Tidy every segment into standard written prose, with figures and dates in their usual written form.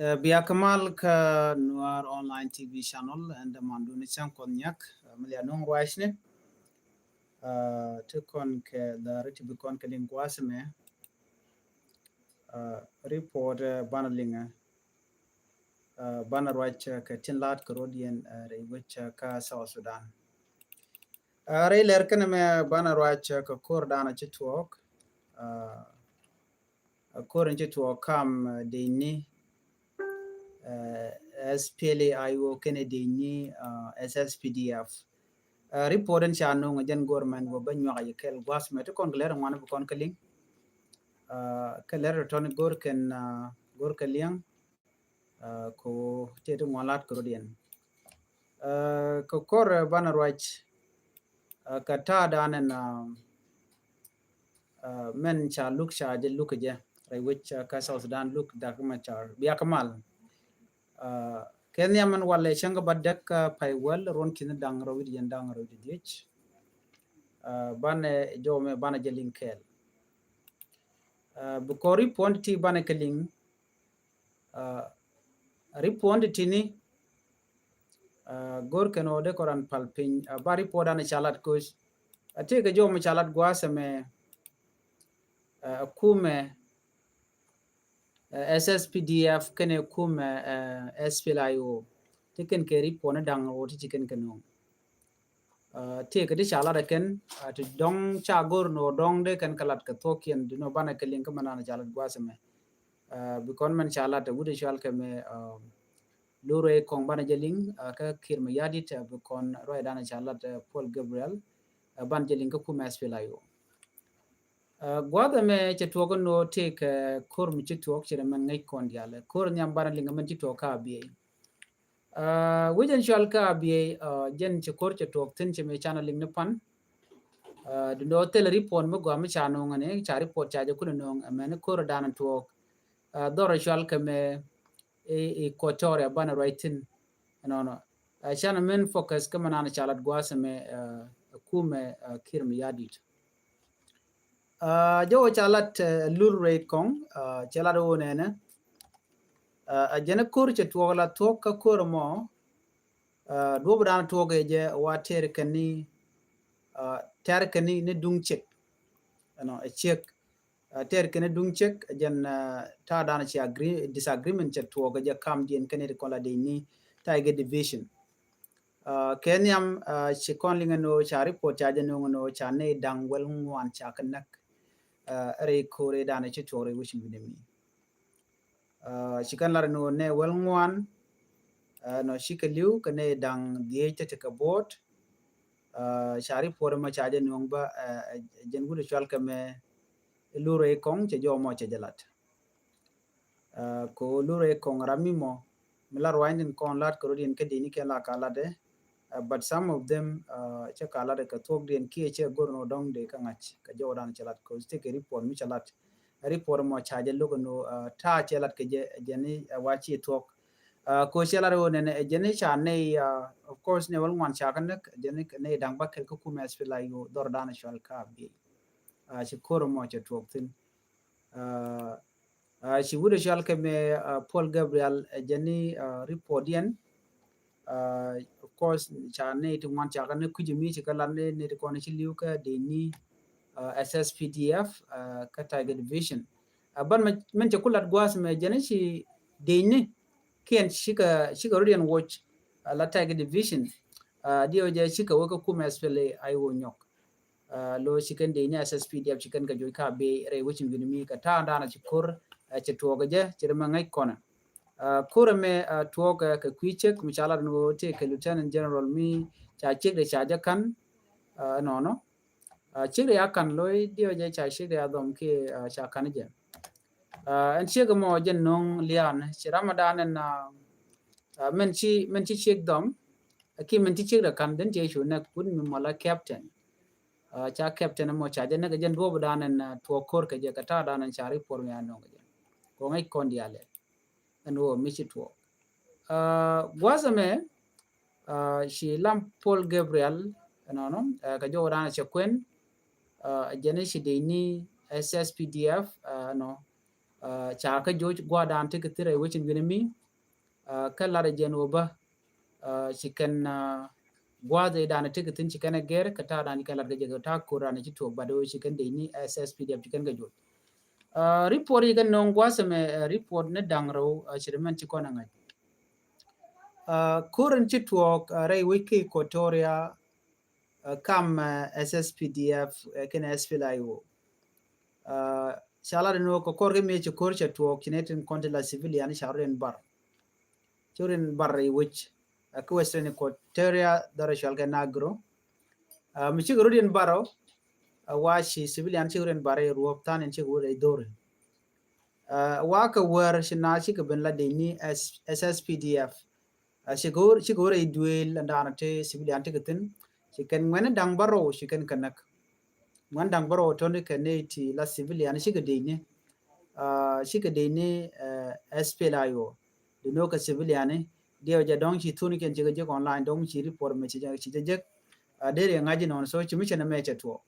Biya Kamal ka Noir online TV channel and Manduni Chan Konyak, Milianong Washne, to con the Ritibicon Kalinguasme, report Banalinga, Banarwach Katinlat Karodian, which ka South Sudan. Ray Lerkaname Banarwach Kakordana Chitwalk, according to come the ni. SPLAIO Kennedy ni SSPDF reporten cha no ngajan government go banyo ay kel was met kon gler ngwana bu kon keling keler ton gor ken gor keliang ko tetu ngalat ko dien ko kor bana right ka ta danen men cha luk cha je luk je rai which ka South Sudan luk dak ma char biya kamal Kenya man wale shanga badak pai wel ron kin dang rawid yan dang rawid dich bane jome bana jelin kel bukori ponti bane keling ripondi tini gor keno de koran palpin bari podane chalat kus ate ke jome chalat gwasame kume SSPDF kene kume SPLIO tiken keri pone dang oti tiken keno take di chala da ken to dong cha gor no dong de kan kalat ka tokian dino bana kelin ka manana chala gwasame bikon man chala ta wude shal ke me lure kong bana jeling ka kirma yadi ta bikon roy dana chala ta Paul Gabriel ban jeling ka kuma SPLIO gwada me che togo no take kor mi che tok che man ngai kon diale kor nyam bana linga man che toka bi wajen shal ka bi jen che kor che tok tin che me channel ling ne pan do tel report mo gwa mi chano ngane cha report cha je kuno nong amene kor dana tok doro shal ka me e kotoria bana writing no chana men focus kama nana chalat gwa se me kume kirmi yadit jo chalat lul rate kong chalat o nene a jene kor che tola tok ka kor mo do bran toge je water kani ter kani ne dung chek no a check ter kani dung chek jen ta dana chi agree disagreement che toge je kam dien kani de kola de ni tiger division kenyam chi konlinga no cha report cha je no cha ne dangwel ngwan cha kanak re kore dana chi tore wishin bidemi chikan lar no ne wel ngwan no shikaliu kane dang die te ka bot shari por ma chaje nong ba jen gude chal kame lure kong che jo mo che jalat ko lure kong rami mo milar windin kon lat ko din ke dini ke la kala de but some of them che kala de ka tok din ki che gorno dong de ka ngach ka jo dan chalat ko ste ke report mi chalat report mo chaje logo no ta chalat ke je jeni wachi tok ko shela ro ne jeni cha ne of course ne wal wan cha kan jeni ne dang ba kel ko kuma spela yo dor dana shal ka bi shi koro mo cha tok tin shi wude shal ke me Paul Gabriel jeni report yen of course cha ne to wan cha kan ku jimi chi kala ne ko ne shi liu ka de ni SSPDF ka Tiger Division ban men cha kulat gwas me jeni shi de ni kien shika rodian watch la Tiger Division dio je shika waka kuma spele ayo nyok lo shikan de ni SSPDF shikan ka joy ka be re wichin binimi ka ta ndana chikur che toga je chirma ngai kona kura me toga ka kwiche kumchala no te ke Lieutenant General mi cha chigre cha jakan no chigre yakan loy dio je cha chigre adom ke cha kanije en chega mo jen nong lian chi Ramadan na men chi chek dom ki men chi chek da kan den je shu na kun mi mala captain cha captain mo cha jen ga jen go dan en to kor ka je ka ta dan en chari por mi anong je ko ngai kon diale en wo mi chi to wasame shi lam Paul Gabriel no ka jo dan che kwen jen shi de ni SSPDF no cha ka jo gwa dan te kitire wichin gine mi ka la de jen oba chicken gwa de dan te kitin chicken ger ka ta dan ka la de je ta ko ran chi to ba do chicken de ni SSPDF chicken ga jo report yi ga non gwa se me report ne dangro chirman chi kona ngai current chi to rai wiki Equatoria kam SSPDF ken SPLIO shala no ko korge me chi korcha to kinetin kontela civilian sharin bar churin barri which ku western Equatoria dara shalga nagro mi chi rodin baro wa shi civilian chi ren bare ruop tan en chi gore dore wa ka wer shi na shi ka ben la de ni SSPDF shi gore duel ndana te civilian te gatin shi kan ngwana dang baro shi kan kanak ngwan dang baro to ne kan ne ti la civilian shi ga de ni shi ka de ni SPLIO de no ka civilian ne dia ja dong chi tuni ken je ga online dong chi report me chi je de re ngaji non so chi mi chena me che to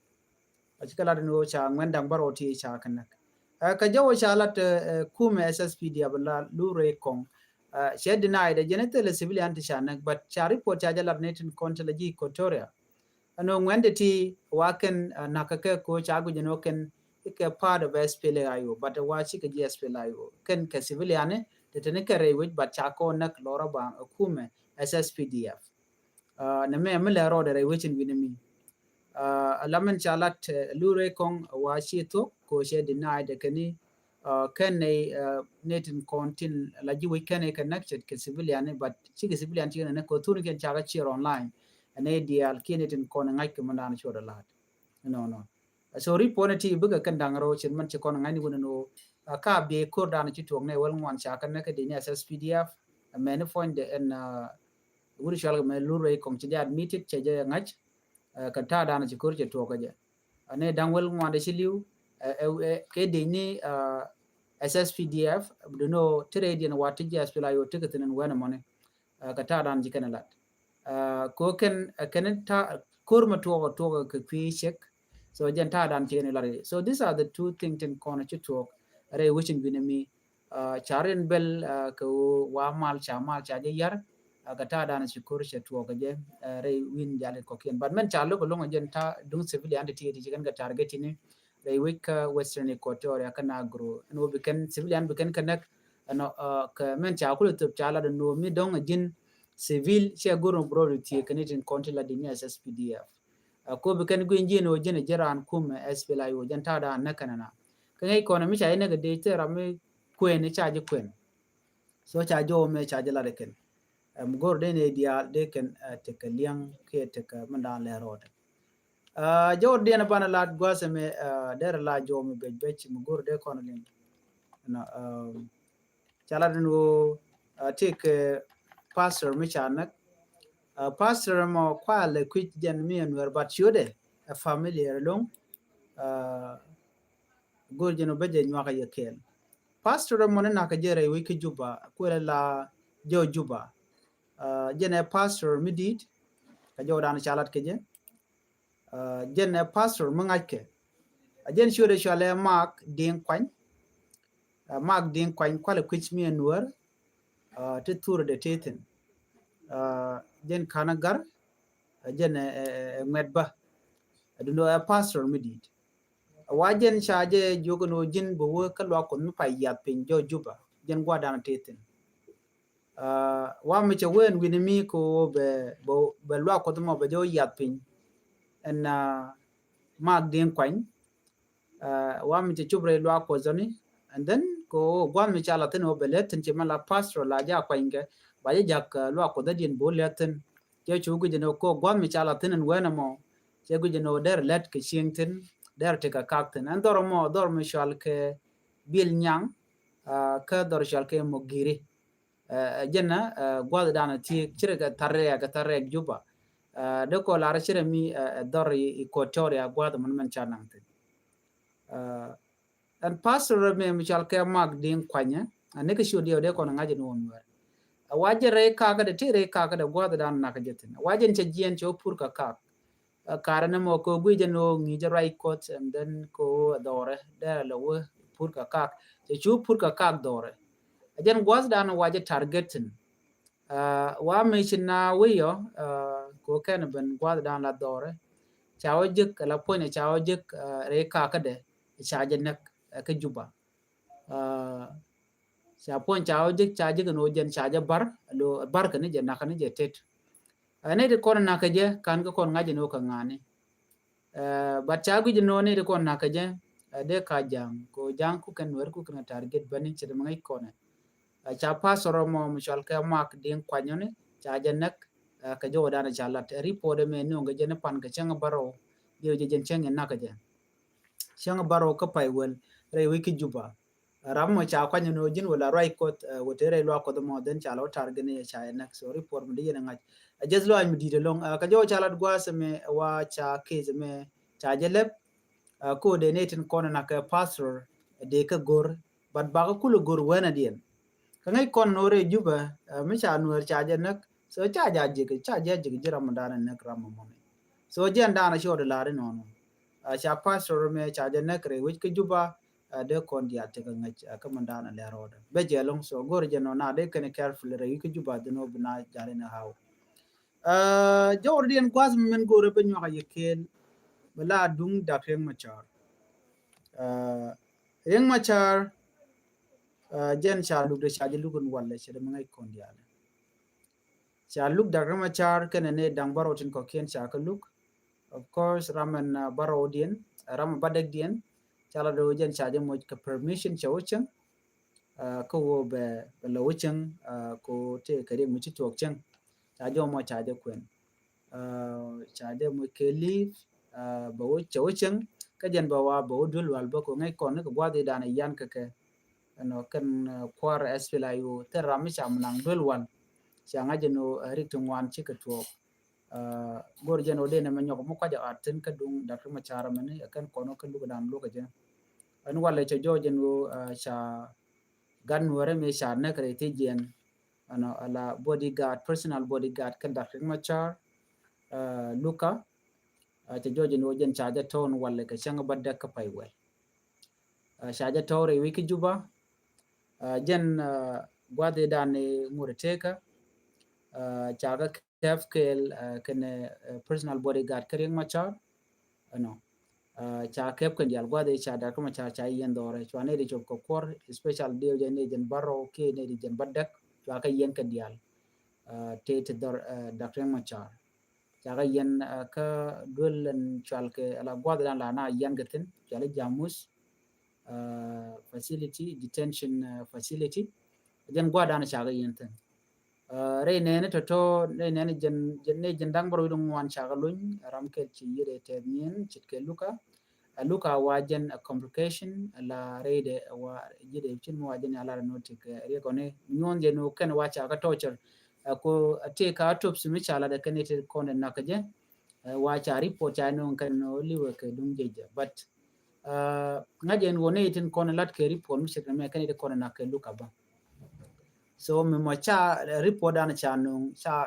achikala no cha ngwan dang baro ti cha kanak ka jawo cha lat kume SSPDF la lure kong she denied the genital civilian tishanak but cha report cha jala netin kontology Equatoria ano ngwende ti waken nakake ko cha gu jeno ken ke part of SPLAIO but wa chi ke SPLAIO ken ke civilian te tene ke rewit but cha ko nak lora ba kume SSPDF na me me le ro de rewichin winimi alaman chalat lure kong wa shi to ko she denied kani can a netin kontin la ji we can connected ke civilian but chi ke civilian chi na ko tun ken chaga share online and ideal kinetin kon ngai ke mandan shoda lat no so report ti buga kan dangaro chin man chi kon ngai ni wono ka be ko dan chi to ne wal ngwan cha kan ke dini SSPDF men point en wuri shal me lure kong chi admitted che je ngach ka ta dan chi kur che to ka je ne dangwel ngwan de chi liu ke dini SSPDF duno trade in wati jas pila yo ticket in wana money ka ta dan jikana lat ko ken ta kurma to ka kwi check so jan ta dan jikana lat so these are the two things in corner to talk re wishing binami charen bel ko wa mal cha je yar ka ta dan sikur che to ka je re win jale ko ken but men cha lo ko longa jan ta dung civilian ti jikan ka target ni they week western Equatoria kana agro no biken civilian biken kanak no ka men cha kulu tup cha la no mi dong jin civil che goro bro ti kanitin konti la dinia SSPDF ko biken gu inji no jin jaran kum SPLI wo jan ta da nakana ka ngai kono mi cha ina ga de te rami kwen cha je kwen so cha jo me cha je la de ken gor de ne dia de ken te ka liang ke te ka mandan le rod jor diana bana lat gwase me der la jo me be mu gor de kono len na chala no take pastor mi chanak pastor mo kwa le kwit jan mi anwer bat chode a family long gor jeno be je nyaka yekel pastor mo na ka jere wi ki juba ko la jo juba jene pastor mi dit ka jo dan chalat ke je jene pastor mo ngake ajen chode chale mark ding kwan mark ding kwan kwale kwit mi anwer te tour de teten jen kanagar jen medba adundo a pastor midit wajen chaje jogono jin bo ka lo ko mi pa ya pin jo juba jen gwa dan teten wa mi che wen wini mi ko be lo ko mo be jo ya pin en mark ding kwan wa mi che chubre lo ko zoni and then ko gwa mi chala tin obelet tin che mala pastor la ja kwanga ba ja ka lo ko da din bo letin je chu gu jeno ko gwa mi chala tin wena mo je gu jeno der let ke shingtin der te ka kaktin an dor mi shal ke bil nyang ka dor shal ke mo giri jenna gwa da na ti chire ka tarre juba de ko la chire mi dor Equatoria gwa da man chanang tin and pastor me michal ke mag ding kwanya ane ke shodio de kono ngaje no nwer waje re ka ga de tire ka ga de gwa da na ka jetin waje nche jien cho pur ka ka karana mo ko guje no ngi je right court and then ko dore de lo pur ka ka che chu pur ka kak dore ajan gwas dan waje targetin wa me china we yo ko ken ben gwas dan la dore chawo jik la pone chawo jik re ka ka de chaje nak ka juba cha pon chawo jik chaje no jen chaje bar do bar ka ni je nakani je tet ne de kon na ka je kan ko kon ngaje no ka ngane bat chagu je no ne de kon na ka je de ka jang ko jang ku kan wer ku kan target bani che de ngai kone cha pasoro mo mishal ka mak din kwanyone cha janak ka jo dana cha lat report me no ga jene pan ka chang baro yo je jen chang na ka je chang baro ka pai wel re wiki juba ram mo cha kwanyo no jin wala rai kot wotere lo ko mo den cha lo target ne cha nak so report me de na just lo mi di long ka jo cha lat gwa se me wa cha ke me cha jelep ko de netin kono na ka pastor de ka gor bat ba ko kulu gor wana dien ka ngai kon nore juba mi cha nuer cha je nak so cha ja ji ji ramadan nak ram mo so jen dana sho de lare no no cha pastor me cha je nak re wich ke juba de kon dia te ka ngai ka mandana le roda be je long so gor je no na de ken careful re ke juba de no bna jare na haw jordien kwas men gore be nyo ye ken bala dung da ken machar yang machar jen cha lu de cha je lu gun walle che de ngai kon dia cha look da rama char kene ne dang baro tin ko ken cha ka look of course ramen baro dien ram badek dien chala do jen cha je mo ka permission cha wuchen ko wo be lo wuchen ko te kare mu ci tok chen cha jo mo cha je kwen cha je mo ke leave ba wo cha wuchen ka jen ba wa ba dul wal ba ko ngai kon ko bwa de dana yan ka ke no kan kwar spla yu te ram cha mnang dul wal cha ngaje no rik to wan ci ka to gor jeno de ne manyo mo ka ja atin ka dung da ma chara mane kan kono kan lu dan lu ka je an wala cha jo jeno cha gan wore me cha na kare ti jen ano ala bodyguard personal bodyguard kan da ma char luka cha jo jeno jen cha ja ton wala ka changa badda ka pai wel cha ja tore wiki juba jen gwade dane mureteka chaga kef kel kene personal bodyguard kering machar ano cha kep kan dial gwade cha da kuma cha yen dore chwa ne de chop ko kor special deal je ne jen baro ke ne de jen badak chwa ka yen kan dial te dor da machar cha ga yen ka dulen chwal ke ala gwade la na yen gatin chale jamus facility detention facility jen gwada na cha ga yen tan re nene to re nene jen dang bro dum wan chagalun ram ke chi yire te mien chit ke luka wajen a complication la rede wa jide chin mo wajen ala no tik re kone nyon je no ken wa cha ga torture ko te ka top simi chala de ken te kone nakaje wa cha report cha no kan no liwe ke dum jeje but ngajen wone tin kone lat ke report mi se me ken te kone nak luka ba so mi mo cha report an cha nung cha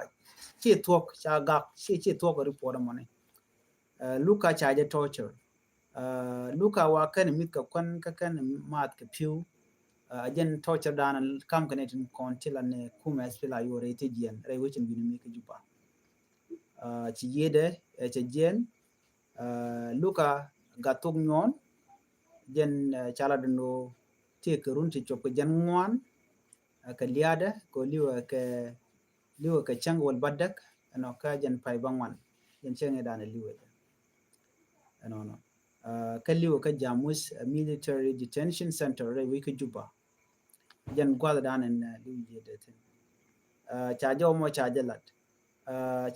chi thuok cha gak chi thuok report mo ne luka cha je torture luka wa kan mit ka kon ka kan mat ka piu ajen torture dan kam kan tin kon tilane kuma spela yore te gien re wichin bin mi ka juba chi yede che jen luka gatuk nyon jen chala dno te kerun ti chop jen ngwan ka liada ko liwa ka chang wal badak ano ka jan pai bangwan jan chang dan liwa ano no ka liwa ka jamus military detention center re wi ka juba jan gwada dan en liwa je de tin cha jo mo cha jalat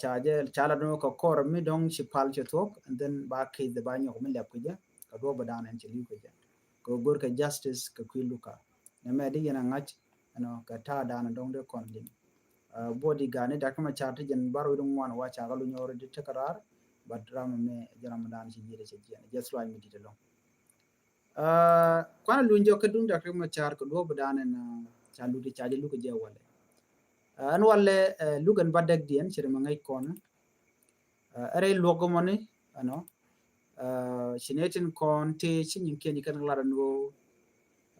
cha je chala no ko kor mi dong chi pal che tok and then ba ke de ba nyo mi lep ku ja ka do ba dan en chi liwa ja ko gor ka justice ka kwiluka na me de yana ngach ano ka ta dana dong de kon din body gane da kuma charti jen baro dum wan wa cha galu nyore de takarar but ram me jaram dan ci jere ci jene just why mi dite long kwana lu njo ka dum da kuma char ko do dana na cha lu de cha lu ko je wale an wale lu gan badak dien ci ma ngai kon are logo moni ano sinetin kon te ci nyin ken kan lara no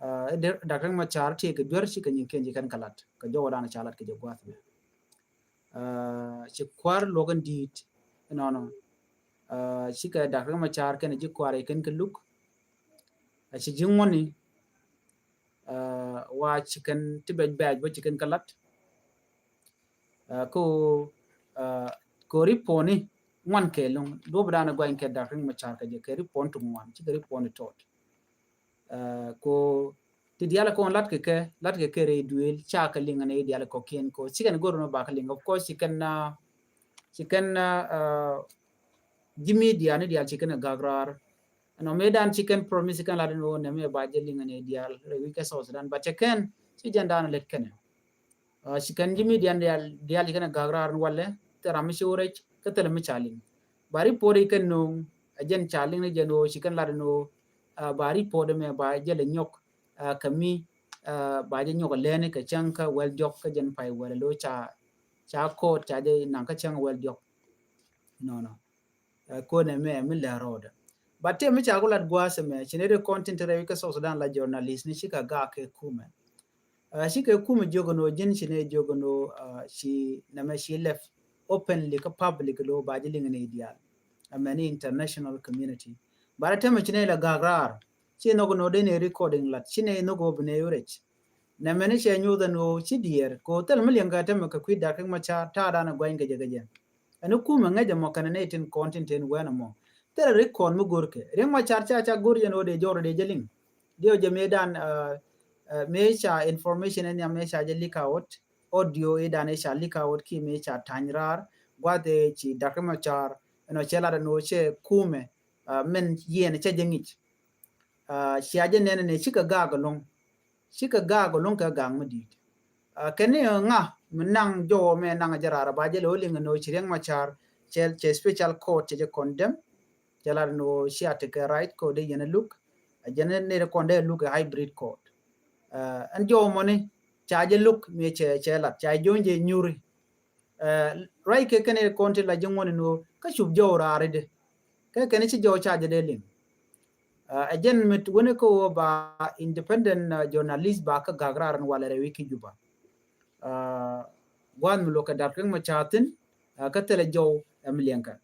Dr. Machar ti ke dwer shi ke nyin kenji kan kalat ka jo wadana chalat ke jo gwath me ci kwar logan dit no shi ka Dr. Machar ken ji kwar ken ke luk ci jingoni wa chicken tibet bag bo chicken kalat ko riponi ngwan ke long do bdana gwain ke Dr. Machar ka je ke ripon to ngwan ci ke ripon tot ko ti diala ko lat ke re duel cha ka linga ne diala ko kien ko chicken goro no ba ka linga of course chicken jimmy diana dial chicken gagrar no medan chicken promise kan la no ne me ba je linga ne dial re wi ke so sudan ba chicken ci jandana let ken chicken jimmy dial chicken gagrar walle tera mi shurech ka tele mi chalin bari pori ken no ajen chalin ne jeno chicken la no bari pode me ba je le nyok kami ba je nyok lene ka chanka wel jok ka jen pai wel lo cha ko cha je nan ka chang wel jok no ko ne me la roda batte mi cha gulat gwase me chinere content re ka so sudan la journalist ni shika ga ke kume shika kume jogono jin shine jogono shi na me shi left openly ka public lo ba je lingene ideal many international community bara tema chine la gagrar chi no no de ne recording lat chine no go bne yorech na mene che nyuda no chi dier ko tel milenga tema ka kwida kan macha ta da na gwain gaje gaje anu kuma ngaje mo kana ne tin content en wana mo tere record mu gorke ren macha cha gorje no de joro de jeling dio je medan mecha information en ya mecha je likawot audio e dane cha likawot ki mecha tanyrar gwade chi dakama char no chela no che kume men yen che jengich shiaje nene ne chika gaga long ka gang mudi kene nga menang jo me nang jarara ba je lo ling no chireng machar che special court che condemn jala no shia take right ko de yen look jene ne konde look hybrid court an jo money chaje look me che la cha jonje nyuri right ke kene konti la jengoni no ka chub jo rare de ke kene chi jo chaje de ling ajen mit wone ko ba independent journalist ba ka gagraran wala re wiki juba wan mulo ka darkan machatin ka tele jow emlianka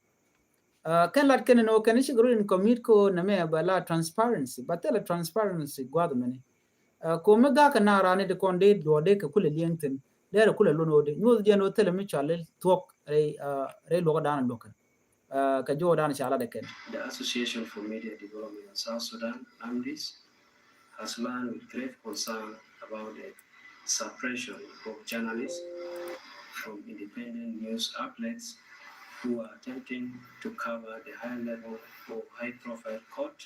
kan lat kan no kan shigru in commit ko na me bala transparency ba tele transparency gwad mene ko me ga ka na rane de konde do de ka kule lientin de kule lono de no je no tele mi chale tok re lo dan lokan ka jo dan chala de ken The Association for Media Development in South Sudan, AMDIS, has learned with great concern about the suppression of journalists from independent news outlets who are attempting to cover the high-level or high-profile court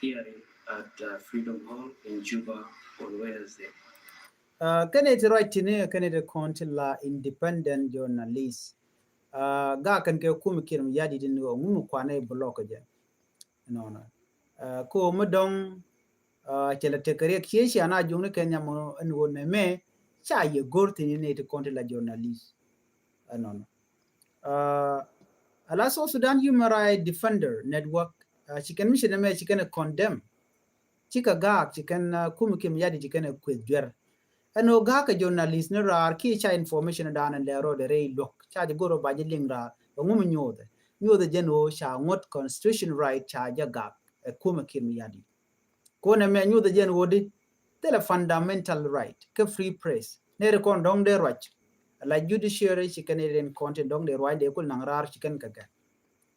hearing at Freedom Hall in Juba on Wednesday. Kan it right ne kan it la independent journalist ga kan ke kuma kirim yadi din no mu kwana block je no ko mu don chela tekere kieshi ana jumne kenya mo no ne me cha ye gorti ne te konti la journalist no ala so Sudan Human Rights Defender Network chicken mission me chicken condemn chika ga chicken kuma kim yadi chicken kwedwer ano ga ka journalist ne rar ki cha information dan and lero de rei lok cha de goro ba jing ra ngum nyode jeno cha ngot constitution right cha ja ga kuma kim yadi ko na me nyode jen wodi tele fundamental right ke free press ne re kon dong de right la judiciary chicken in content dong de right de kul nang rar chicken kaga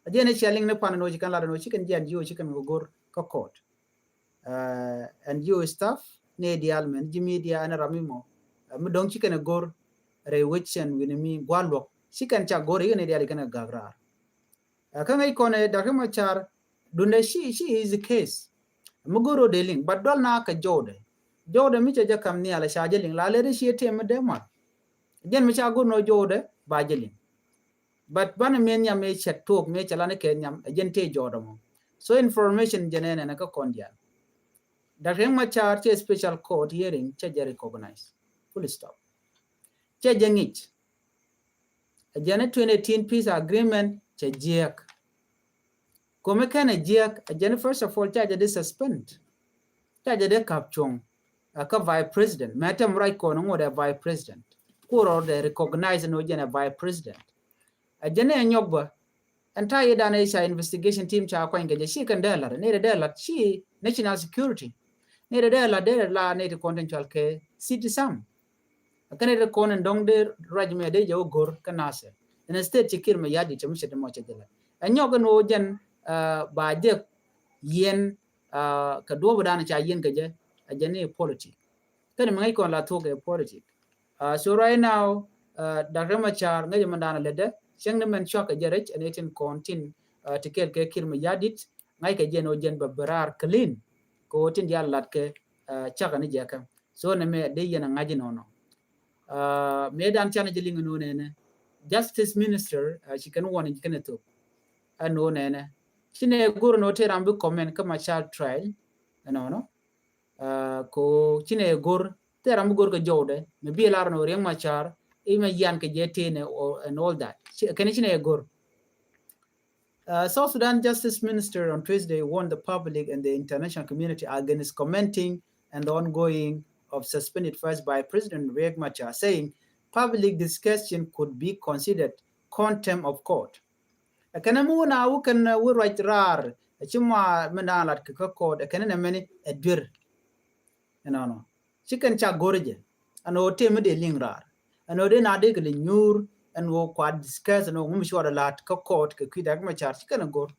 ajene chaling ne pan no chicken la no chicken jan yo chicken go gor ka court and you staff ne dial men media ana ramimo mu dong chicken gor re wichen wini mi gwalok chicken cha gor yene dial kana gagrar kan ai kone dakama char dunde she is the case mugoro deling but dol na ka jode mi cha kam ni ala shaje ling la le shi tem de ma gen mi cha go no jode ba jeling but bana men ya me chat talk me chala ne ken yam gen te jodo mo so information jenene na ka kondia that ma char che special court hearing che je recognize full stop che jengich jene 2018 peace agreement che jek come can a jek jene first of all charge de suspend ta jade kapchong ka vice president matam right ko no the vice president kuro de recognize no jena vice president a jene nyogba anta yeda na isha investigation team cha kwa ngeje shi kan dala ne dala shi national security ne dala de la ne content ke city sam kane de konen dong de rajme de jo gor kanase in state chikir me yadi chemishe de moche jela anyoga no jen ba de yen ka do bodana cha yen gaje ajane politics kane mai kon la toge politics so right now Dr. Machar ngai mandana lede cheng ne men chok jerech and etin kontin tiket ke kir me yadit ngai ke jeno jen barar clean ko tin dia lat ke chaka ni jeka so ne me de yen ngaji no medan chana jilinga no nene justice minister she can one in keneto ano nene chine guru no te rambu comment kama child trial no ko chine gur te rambu gur ko jode me bi lar no reng machar e me yan ke jetene and all that can chine gur South Sudan Justice Minister on Tuesday warned the public and the international community against commenting and the ongoing of suspended first by President Riek Machar, saying public discussion could be considered contempt of court. Kana muna wukan we right rar chima menalat ka court kana na many edir no chicken cha gorje ano teme de lingrar ano de na de gli nyur and wo quad discuss no ngum shwara lat ka court ka kwidak ma char chicken gor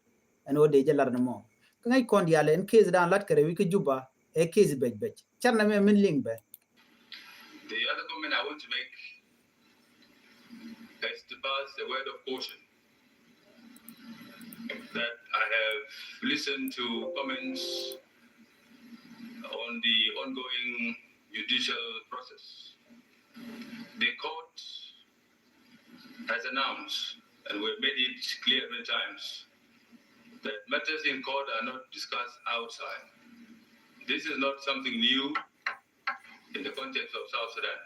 ano de jalar no mo ngai kon diale en case dan lat kare wi ka juba e case bej charna me min ling be. The other comment I want to make is to pass a word of caution that I have listened to comments on the ongoing judicial process. The court has announced, and we've made it clear many times, that matters in court are not discussed outside. This is not something new in the context of South Sudan.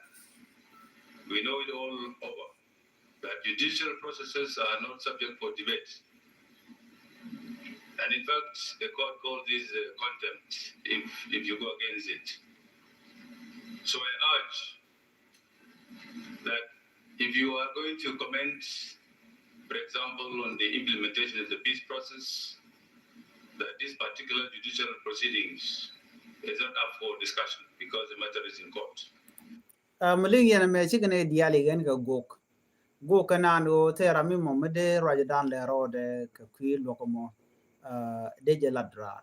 We know it all over, that judicial processes are not subject for debate. And in fact, the court calls this contempt if you go against it. So I urge that if you are going to comment, for example, on the implementation of the peace process, that this particular judicial proceedings is not up for discussion because the matter is in court. Maling yana me chikane diali gan ka gok kanano tera mi mo mede rajadan le rode ka kwi lokomo deje ladra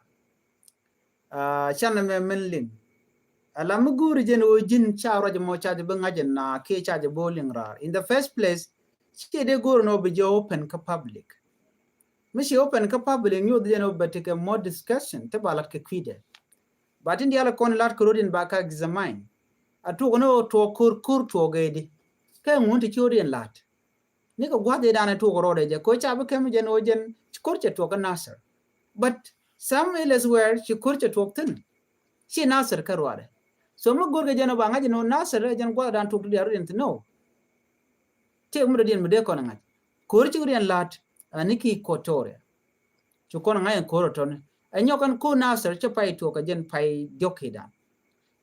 chana me menling ala muguri jen o jin cha rajamo cha de bangajen na ke cha de bowling rar in the first place che de gor no be open ka public mishi open ka public you de no but ke more discussion te balat ke kwide but in diala kon lat korodin baka examine atu no to kur to gedi ke ngunti chodien lat ni ko gwade dana to rode je ko cha be kem jen o jen kurche to ka nasar but some elsewhere she kurche to tin she nasar karwade so mo gorge jen ba ngaji no nasar jen gwa dan to diaru ent no te umre dien mede ko ngaj kurche urien lat aniki kotore to kon ngai koroton anyokan ko nasar che pai to ka jen pai jokida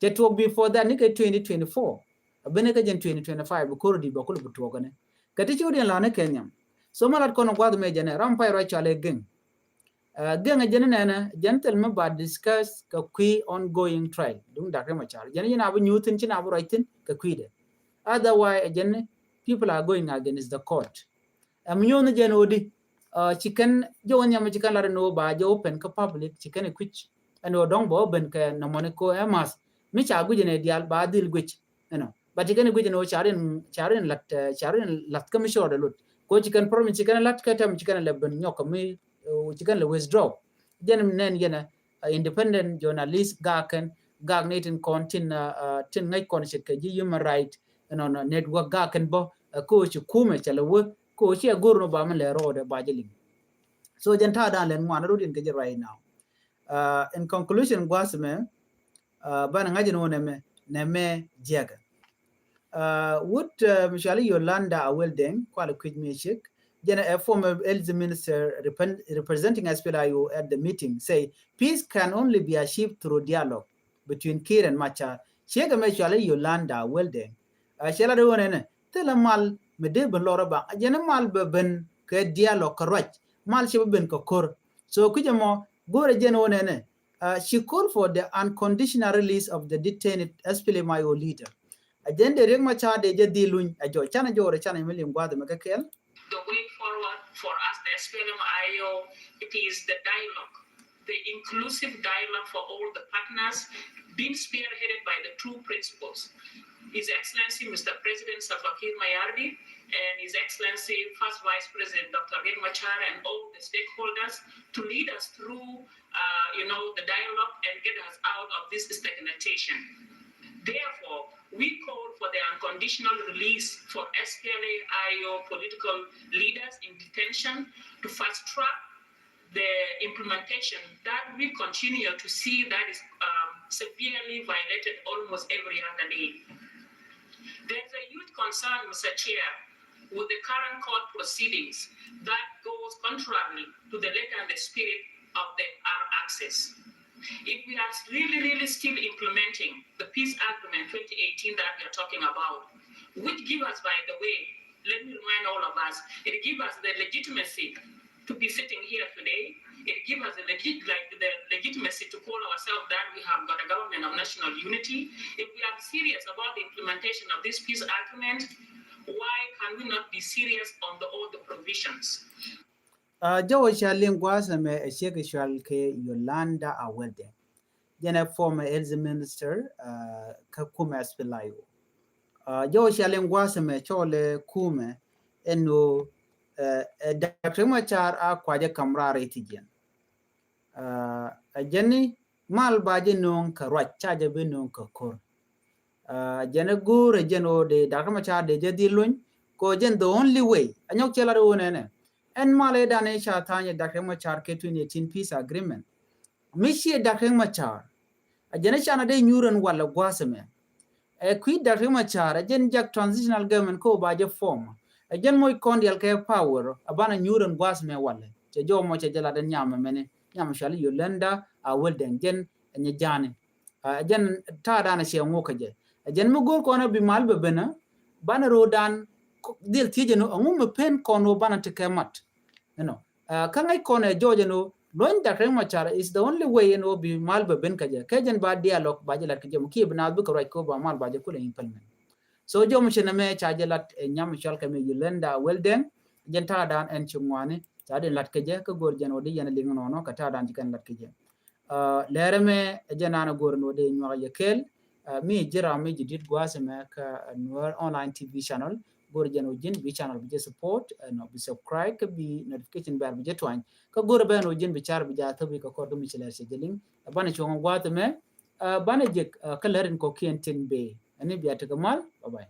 je to before that nika 2024 abene ka jen 2025 ko di ba ko bu to gane kati chodien la ne kenyam so malat kono gwadu me jene rampai ra chale geng jene nana gentle me ba discuss ka kwi ongoing trial dum Dr. Machar jene na bu nyutin china bu writing ka kwi de otherwise jene people are going against the court amnyon jene odi chicken jonya ma chicken la no ba jo open ka public chicken kwich ano dong bo ben ka na moniko emas mi cha gu jene dial ba dil gwich but chicken gwich no charin lat ka mi shoda lut ko chicken promise chicken lat ka tam chicken le ben nyok mi chicken le withdraw jen nen yena independent journalist gaken gagnetin kontin tin ngai kon chit ka ji human right network gaken bo ko chi kume chale wo ko chi gurno ba man le rode ba jeli so jen ta dan len ngwan rudin ke right now in conclusion gwasme ban ngaji no neme jega would Michelle Yolanda Aweldeng kwala kwidmeshik a former health minister representing SPLIO at the meeting say peace can only be achieved through dialogue between Kir and Machar. Shega me shale Yolanda Welding. Shela de one tela mal me de ben lora ba. Ajena mal be ben ke dialogue correct. Mal she ben ko kor. So kujamo gore jen one she called for the unconditional release of the detained SPLA Mayo leader. Agenda Riek Machar de Jadilun, a jo chana jo chana million guard Magakel. The way forward for us, the SPLM-IO, it is the dialogue, the inclusive dialogue for all the partners, being spearheaded by the two principles. His Excellency Mr. President Salva Kiir Mayardit and His Excellency First Vice President Dr. Riek Machar and all the stakeholders to lead us through, the dialogue and get us out of this stagnation. Therefore, we call for the unconditional release for SPLA-IO political leaders in detention to fast-track the implementation that we continue to see that is severely violated almost every other day. There's a huge concern, Mr. Chair, with the current court proceedings that goes contrary to the letter and the spirit of the R-Access. If we are really still implementing the peace agreement 2018 that we are talking about, which give us, by the way, let me remind all of us, it gives us the legitimacy to be sitting here today. It gives us the legitimacy to call ourselves that we have got a government of national unity. If we are serious about the implementation of this peace agreement, why can we not be serious on all the provisions? Jawa Shalingwas me a shake ke Yolanda Awelde. Jena former health minister Kakuma Spilayo. Jawa Shalingwas me chole kume eno Dr. Machar a kwaje kamra retigen. Jenny mal baje non ka rach chaje be non ka kor. Jena gure jeno de Dr. Machar de jadilun ko jen the only way anyok chela do nene. En male dane Tanya Dr. Machar ke 2018 peace agreement. Mishi Dr. Machar. A generation de nyuren wala gwaseme. A quid Dr. Machar, a gen jack transitional government ko baje form. A gen moy kondial ke power, abana nyuren gwaseme wale. Che jo mo che jela den nyama mene. Nyama shali Yolanda, a welden gen nyejane. A gen ta dana she ngoka je. A gen mo gol kona bi malbe bena. Bana rodan dil tijeno ngum pen kono bana tekemat. Kangai kone Georgiano, Loin Dr. Machar is the only way be malba benkaja. Kajan ba dialogue bajalat kajam ki bna buka right ko ba mal baja kula implement. So jo mchename chajalat nyam shal kame Yolanda Welding, jenta dan en chungwane, chade lat kaja ka gorjan odi yana lingono kata dan jikan lat kaja. Lereme janana gorno de nywa yakel, mi jira mi jidit gwaseme ka Nuer online TV channel. Gorjano jin bi channel bi support no bi subscribe ka bi notification bar bi jetwan ka gor ba no jin bi char bi ja to bi ka kordo mi chela sejeling bana chongo gwat me bana jek ka lerin ko kientin be ani bi atakamal bye bye.